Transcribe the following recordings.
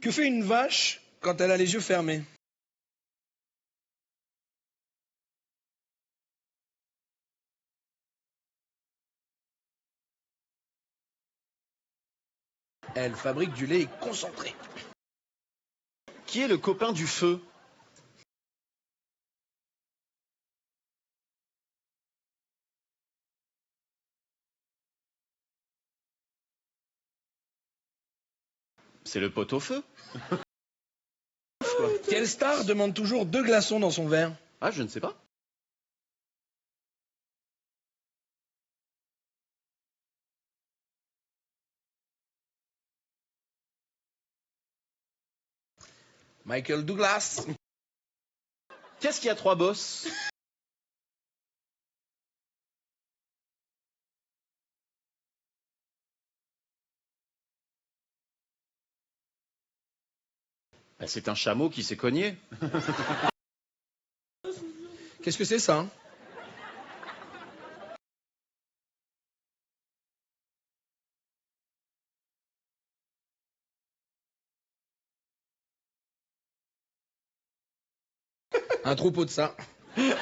Que fait une vache quand elle a les yeux fermés? Elle fabrique du lait concentré. Qui est le copain du feu? C'est le pot-au-feu. Quelle star demande toujours 2 glaçons dans son verre? Ah, je ne sais pas. Michael Douglas. Qu'est-ce qui a 3 bosses? Ben, c'est un chameau qui s'est cogné. Qu'est-ce que c'est ça, hein? Un troupeau de ça. Quels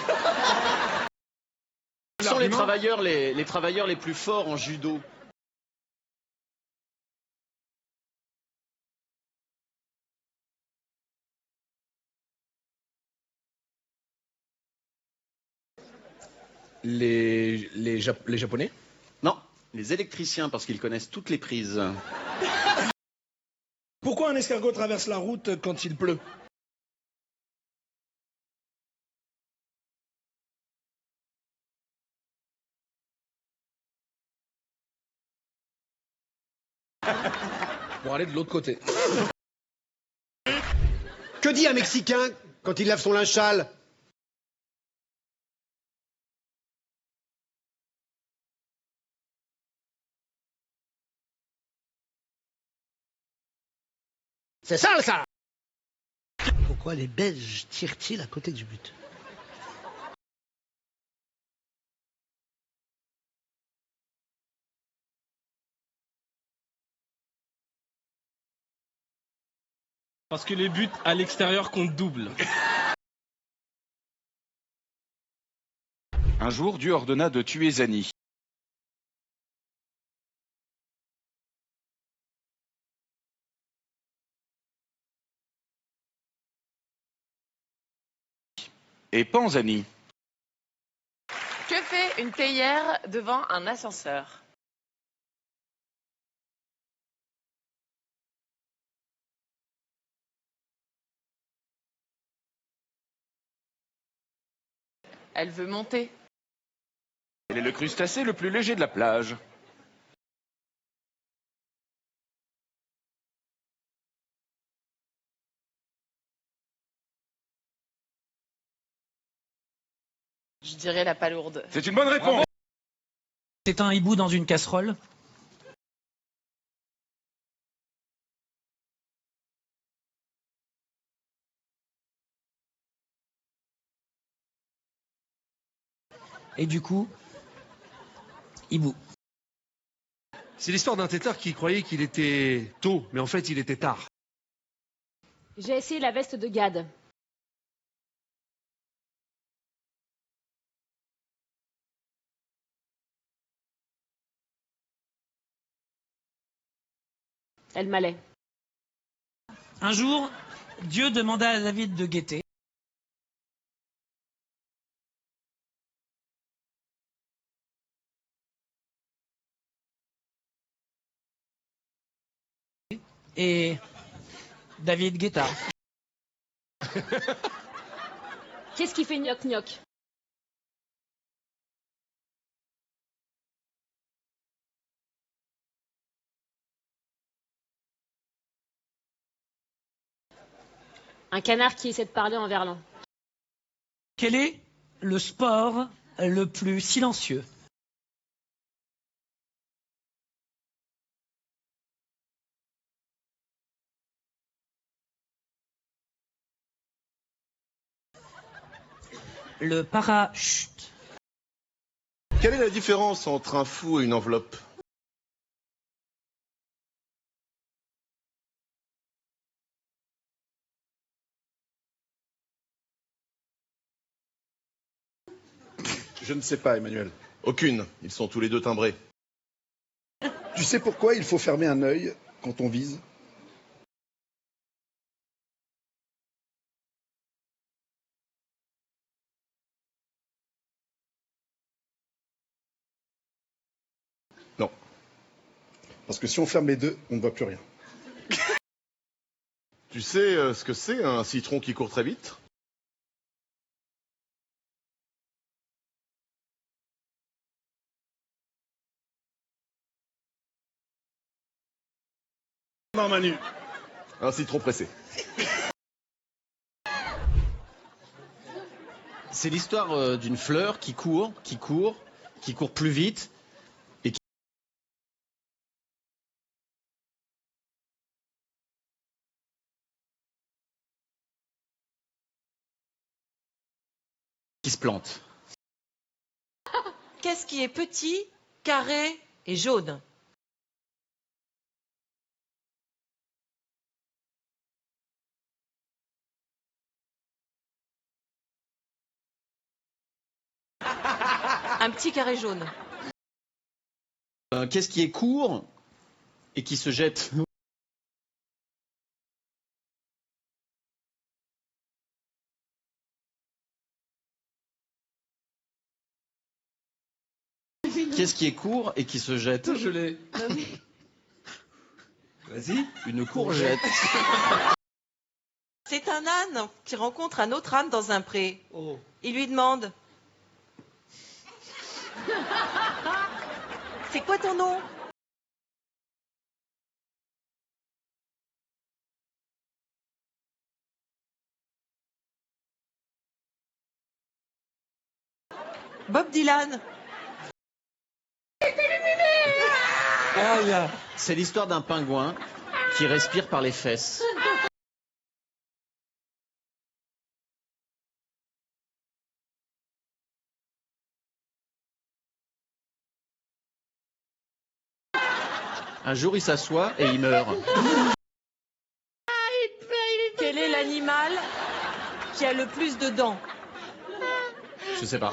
sont les travailleurs les plus forts en judo? Les Japonais? Non, les électriciens, parce qu'ils connaissent toutes les prises. Pourquoi un escargot traverse la route quand il pleut? Pour aller de l'autre côté. Que dit un Mexicain quand il lave son linge sale? C'est sale, ça! Pourquoi les Belges tirent-ils à côté du but? Parce que les buts à l'extérieur comptent double. Un jour, Dieu ordonna de tuer Zani. Et Panzani. Que fait une théière devant un ascenseur? Elle veut monter. Elle est le crustacé le plus léger de la plage. Je dirais la palourde. C'est une bonne réponse. C'est un hibou dans une casserole. Et du coup, hibou. C'est l'histoire d'un tétard qui croyait qu'il était tôt, mais en fait il était tard. J'ai essayé la veste de Gad. Elle m'allait. Un jour, Dieu demanda à David de guetter. Et David guetta. Qu'est-ce qui fait gnoc-gnoc? Un canard qui essaie de parler en verlan. Quel est le sport le plus silencieux? Le parachute. Quelle est la différence entre un fou et une enveloppe? Je ne sais pas, Emmanuel. Aucune. Ils sont tous les deux timbrés. Tu sais pourquoi il faut fermer un œil quand on vise? Non. Parce que si on ferme les deux, on ne voit plus rien. Tu sais ce que c'est, un citron qui court très vite? Non, Manu. Un citron pressé. C'est l'histoire d'une fleur qui court plus vite. Qui se plante. Qu'est-ce qui est petit, carré et jaune? Un petit carré jaune. Qu'est-ce qui est court et qui se jette? Qu'est-ce qui est court et qui se jette? Je l'ai. Vas-y. Une courgette. C'est un âne qui rencontre un autre âne dans un pré. Oh. Il lui demande: c'est quoi ton nom? Bob Dylan. C'est l'histoire d'un pingouin qui respire par les fesses. Un jour, il s'assoit et il meurt. Quel est l'animal qui a le plus de dents? Je sais pas.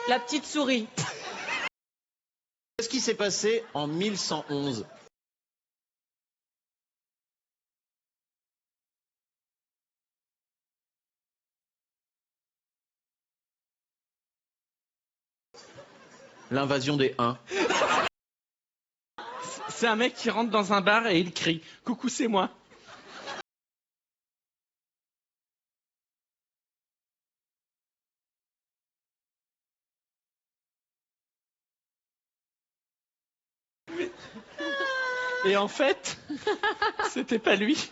La petite souris. Qu'est-ce qui s'est passé en 1111? L'invasion des Huns. C'est un mec qui rentre dans un bar et il crie: coucou, c'est moi. Et en fait, c'était pas lui.